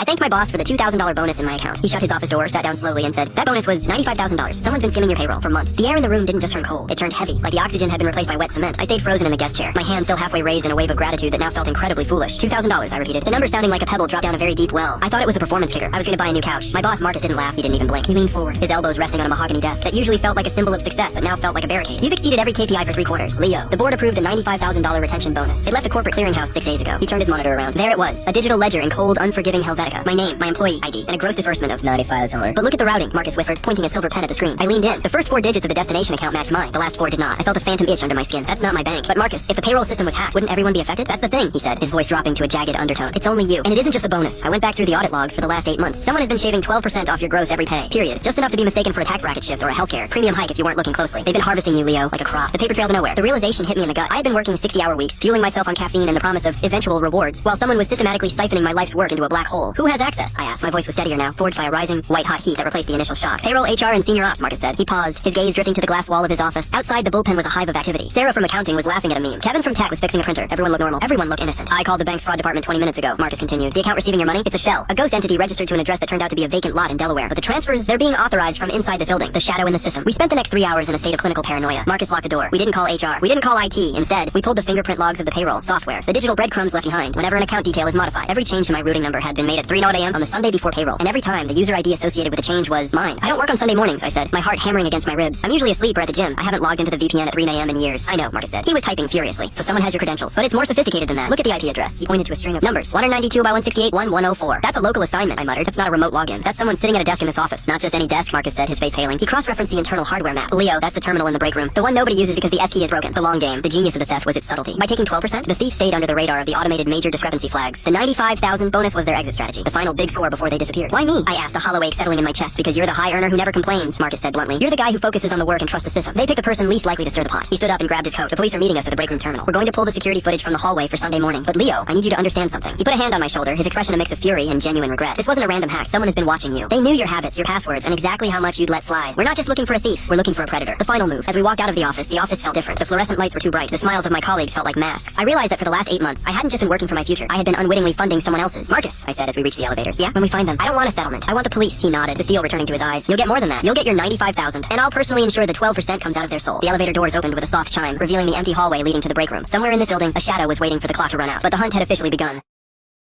thanked my boss for the $2,000 bonus in my account. He shut his office door, sat down slowly, and said, "That bonus was $95,000. Someone's been skimming your payroll for months." The air in the room didn't just turn cold. It turned heavy, like the oxygen had been replaced by wet cement. I stayed frozen in the guest chair, my hand still halfway raised in a wave of gratitude that now felt incredibly foolish. $2,000, I repeated. The number sounding like a pebble dropped down a very deep well. I thought it was a performance kicker. I was going to buy a new couch. My boss, Marcus, didn't laugh. He didn't even blink. He leaned forward, his elbows resting on a mahogany desk that usually felt like a symbol of success but now felt like a barricade. "You've exceeded every KPI for 3 quarters. Leo, the board approved a $95,000 retention bonus. It left the corporate clearinghouse 6 days ago." He turned his monitor around. There it was, a digital ledger in cold, unforgiving Helvetica. My name, my employee ID, and a gross disbursement of $95,000. "But look at the routing," Marcus whispered, pointing a silver pen at the screen. I leaned in. The first 4 digits of the destination account matched mine. The last 4 did not. I felt a phantom itch under my skin. "That's not my bank." "But Marcus, if the payroll system was hacked, wouldn't everyone be affected?" "That's the thing," he said, his voice dropping to a jagged undertone. "It's only you. And it isn't just the bonus. I went back through the audit logs for the last 8 months. Someone has been shaving 12% off your gross every pay. Period. Just enough to be mistaken for a tax bracket shift or a healthcare premium hike if you weren't looking closely. They've been harvesting you, Leo, like a crop." The paper trailed nowhere. The realization hit me in the gut. I had been working 60-hour weeks, fueling myself on caffeine and the promise of eventual rewards, while someone was systematically siphoning my life's work into a black hole. "Who has access?" I asked. My voice was steadier now, forged by a rising, white-hot heat that replaced the initial shock. "Payroll, HR, and senior ops," Marcus said. He paused, his gaze drifting to the glass wall of his office. Outside, the bullpen was a hive of activity. Sarah from accounting was laughing at a meme. Kevin from tech was fixing a printer. Everyone looked normal. Everyone looked innocent. "I called the bank's fraud department 20 minutes ago," Marcus continued. "The account receiving your money? It's a shell. A ghost entity registered to an address that turned out to be a vacant lot in Delaware. But the transfers, they're being authorized from inside this building. The shadow in the system." We spent the next 3 hours in a state of clinical paranoia. Marcus locked the door. We didn't call HR. We didn't call IT. Instead, we pulled the fingerprint logs of the payroll software, the digital breadcrumbs left behind whenever an account detail is modified. Every change to my routing number had been made at 3:00 a.m. on the Sunday before payroll, and every time the user ID associated with the change was mine. "I don't work on Sunday mornings," I said, my heart hammering against my ribs. "I'm usually asleep or at the gym. I haven't logged into the VPN at 3 a.m. in years." "I know," Marcus said. He was typing furiously. "So someone has your credentials. But it's more sophisticated than that. Look at the IP address." He pointed to a string of numbers. 192.168.1.104. "That's a local assignment," I muttered. "That's not a remote login. That's someone sitting at a desk in this office." "Not just any desk," Marcus said, his face paling. He cross-referenced the internal hardware map. "Leo, that's the terminal in the break room. The one nobody uses because the S key is broken." The long game, the genius of the theft was its subtlety. By taking 12%, the thief stayed under the radar of the automated major discrepancy flags. The 95,000 bonus was their exit strategy, the final big score before they disappeared. "Why me?" I asked, a hollow ache settling in my chest. "Because you're the high earner who never complains," Marcus said bluntly. "You're the guy who focuses on the work and trusts the system. They pick the person least likely to stir the pot." He stood up and grabbed his coat. "The police are meeting us at the break room terminal. We're going to pull the security footage from the hallway for Sunday morning. But Leo, I need you to understand something." He put a hand on my shoulder, his expression a mix of fury and genuine regret. "This wasn't a random hack. Someone has been watching you. They knew your habits, your passwords, and exactly how much you'd let slide. We're not just looking for a thief. We're looking for a predator." The final move. As we walked out of the office felt different. The fluorescent lights were too bright. The smiles of my colleagues felt like masks. I realized that for the last 8 months, I hadn't just been working for my future. I had been unwittingly funding someone else's. "Marcus," I said as we reached the elevators. "Yeah? When we find them, I don't want a settlement. I want the police." He nodded, the steel returning to his eyes. "You'll get more than that. You'll get your 95,000, and I'll personally ensure the 12% comes out of their soul." The elevator doors opened with a soft chime, revealing the empty hallway leading to the break room. Somewhere in this building, a shadow was waiting for the clock to run out, but the hunt had officially begun.